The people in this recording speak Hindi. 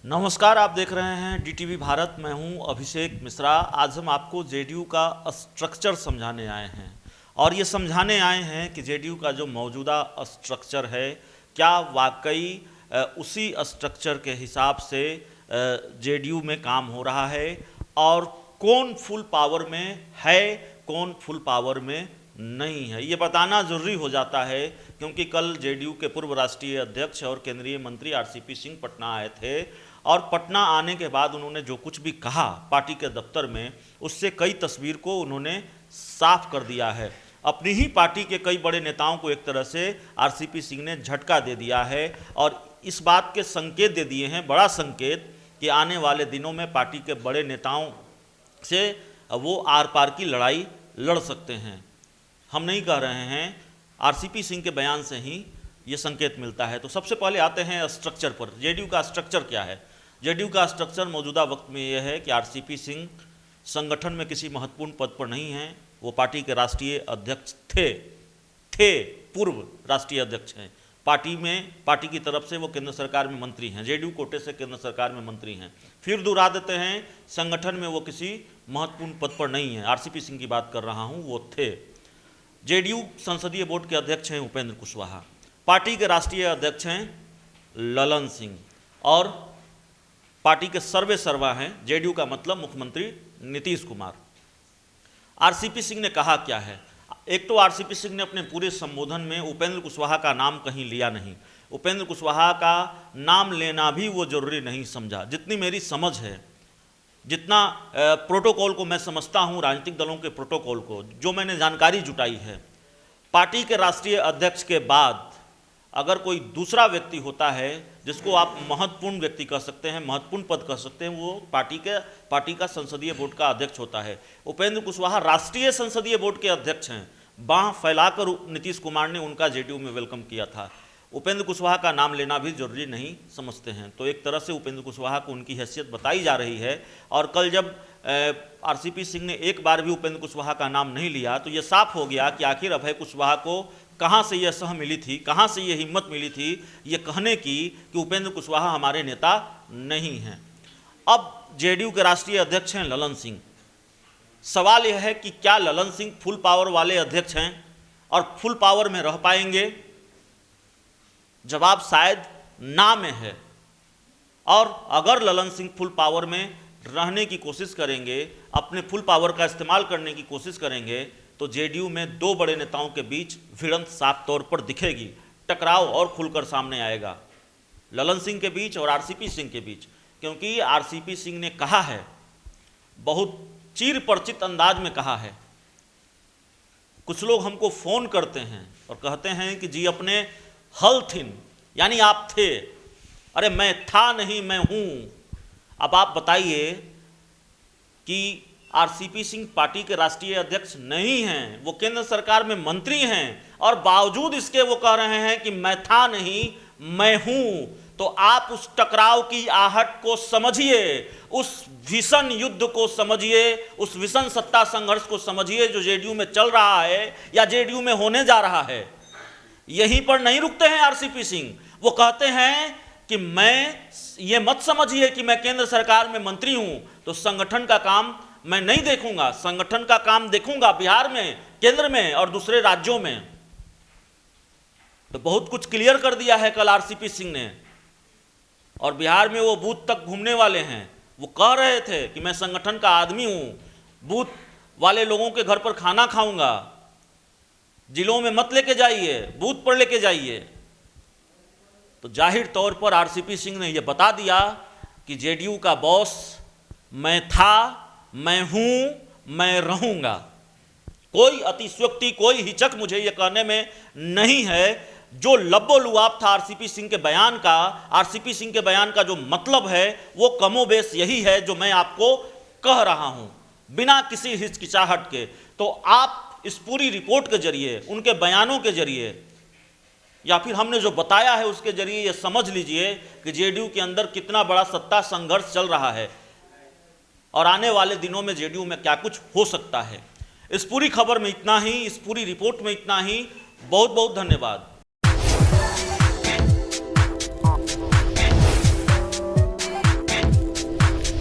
नमस्कार, आप देख रहे हैं डीटीवी भारत। मैं हूं अभिषेक मिश्रा। आज हम आपको जेडीयू का स्ट्रक्चर समझाने आए हैं और ये समझाने आए हैं कि जेडीयू का जो मौजूदा स्ट्रक्चर है क्या वाकई उसी स्ट्रक्चर के हिसाब से जेडीयू में काम हो रहा है और कौन फुल पावर में है, कौन फुल पावर में नहीं है। ये बताना जरूरी हो जाता है क्योंकि कल जेडीयू के पूर्व राष्ट्रीय अध्यक्ष और केंद्रीय मंत्री आरसीपी सिंह पटना आए थे और पटना आने के बाद उन्होंने जो कुछ भी कहा पार्टी के दफ्तर में, उससे कई तस्वीर को उन्होंने साफ कर दिया है। अपनी ही पार्टी के कई बड़े नेताओं को एक तरह से आरसीपी सिंह ने झटका दे दिया है और इस बात के संकेत दे दिए हैं, बड़ा संकेत, कि आने वाले दिनों में पार्टी के बड़े नेताओं से वो आर पार की लड़ाई लड़ सकते हैं। हम नहीं कह रहे हैं, आरसीपी सिंह के बयान से ही ये संकेत मिलता है। तो सबसे पहले आते हैं स्ट्रक्चर पर। जेडीयू का स्ट्रक्चर क्या है? जेडीयू का स्ट्रक्चर मौजूदा वक्त में यह है कि आरसीपी सिंह संगठन में किसी महत्वपूर्ण पद पर नहीं हैं। वो पार्टी के राष्ट्रीय अध्यक्ष थे, पूर्व राष्ट्रीय अध्यक्ष हैं। पार्टी की तरफ से वो केंद्र सरकार में मंत्री हैं, जेडीयू कोटे से केंद्र सरकार में मंत्री हैं। फिर दोहरा देते हैं, संगठन में वो किसी महत्वपूर्ण पद पर नहीं है। आरसीपी सिंह की बात कर रहा हूँ, वो थे। जेडीयू संसदीय बोर्ड के अध्यक्ष हैं उपेंद्र कुशवाहा, पार्टी के राष्ट्रीय अध्यक्ष हैं ललन सिंह और पार्टी के सर्वे सर्वा हैं, जेडीयू का मतलब मुख्यमंत्री नीतीश कुमार। आरसीपी सिंह ने कहा क्या है? एक तो आरसीपी सिंह ने अपने पूरे संबोधन में उपेंद्र कुशवाहा का नाम कहीं लिया नहीं। उपेंद्र कुशवाहा का नाम लेना भी वो जरूरी नहीं समझा। जितनी मेरी समझ है, जितना प्रोटोकॉल को मैं समझता हूँ, राजनीतिक दलों के प्रोटोकॉल को, जो मैंने जानकारी जुटाई है, पार्टी के राष्ट्रीय अध्यक्ष के बाद अगर कोई दूसरा व्यक्ति होता है जिसको आप महत्वपूर्ण व्यक्ति कह सकते हैं, महत्वपूर्ण पद कह सकते हैं, वो पार्टी का संसदीय बोर्ड का अध्यक्ष होता है। उपेंद्र कुशवाहा राष्ट्रीय संसदीय बोर्ड के अध्यक्ष हैं। बाह फैलाकर नीतीश कुमार ने उनका जेडीयू में वेलकम किया था। उपेंद्र कुशवाहा का नाम लेना भी जरूरी नहीं समझते हैं। तो एक तरह से उपेंद्र कुशवाहा को उनकी हैसियत बताई जा रही है और कल जब आरसीपी सिंह ने एक बार भी उपेंद्र कुशवाहा का नाम नहीं लिया तो ये साफ हो गया कि आखिर अभय कुशवाहा को कहाँ से यह सह मिली थी, कहाँ से ये हिम्मत मिली थी ये कहने की कि उपेंद्र कुशवाहा हमारे नेता नहीं हैं। अब जेडीयू के राष्ट्रीय अध्यक्ष हैं ललन सिंह। सवाल यह है कि क्या ललन सिंह फुल पावर वाले अध्यक्ष हैं और फुल पावर में रह पाएंगे? जवाब शायद ना में है। और अगर ललन सिंह फुल पावर में रहने की कोशिश करेंगे, अपने फुल पावर का इस्तेमाल करने की कोशिश करेंगे, तो जेडीयू में दो बड़े नेताओं के बीच भिड़ंत साफ तौर पर दिखेगी। टकराव और खुलकर सामने आएगा ललन सिंह के बीच और आरसीपी सिंह के बीच, क्योंकि आरसीपी सिंह ने कहा है, बहुत चिर परिचित अंदाज में कहा है। कुछ लोग हमको फोन करते हैं और कहते हैं कि जी अपने हल थिन, यानी आप थे। अरे मैं था नहीं, मैं हूं। अब आप बताइए कि आरसीपी सिंह पार्टी के राष्ट्रीय अध्यक्ष नहीं हैं, वो केंद्र सरकार में मंत्री हैं और बावजूद इसके वो कह रहे हैं कि मैं था नहीं, मैं हूं। तो आप उस टकराव की आहट को समझिए, उस भीषण युद्ध को समझिए, उस भीषण सत्ता संघर्ष को समझिए जो जेडीयू में चल रहा है या जेडीयू में होने जा रहा है। यहीं पर नहीं रुकते हैं आरसीपी सिंह। वो कहते हैं कि मैं, ये मत समझिए कि मैं केंद्र सरकार में मंत्री हूं तो संगठन का काम मैं नहीं देखूंगा। संगठन का काम देखूंगा बिहार में, केंद्र में और दूसरे राज्यों में। तो बहुत कुछ क्लियर कर दिया है कल आरसीपी सिंह ने। और बिहार में वो बूथ तक घूमने वाले हैं। वो कह रहे थे कि मैं संगठन का आदमी हूं, बूथ वाले लोगों के घर पर खाना खाऊंगा, जिलों में मत लेके जाइए, बूथ पर लेके जाइए। तो जाहिर तौर पर आरसीपी सिंह ने यह बता दिया कि जेडीयू का बॉस मैं था, मैं हूं, मैं रहूंगा। कोई अतिशयोक्ति, कोई हिचक मुझे यह कहने में नहीं है। जो लब्बो-लुआब था आरसीपी सिंह के बयान का, आरसीपी सिंह के बयान का जो मतलब है वो कमोबेश यही है जो मैं आपको कह रहा हूं, बिना किसी हिचकिचाहट के। तो आप इस पूरी रिपोर्ट के जरिए, उनके बयानों के जरिए या फिर हमने जो बताया है उसके जरिए ये समझ लीजिए कि जेडीयू के अंदर कितना बड़ा सत्ता संघर्ष चल रहा है और आने वाले दिनों में जेडीयू में क्या कुछ हो सकता है। इस पूरी खबर में इतना ही, इस पूरी रिपोर्ट में इतना ही। बहुत बहुत धन्यवाद।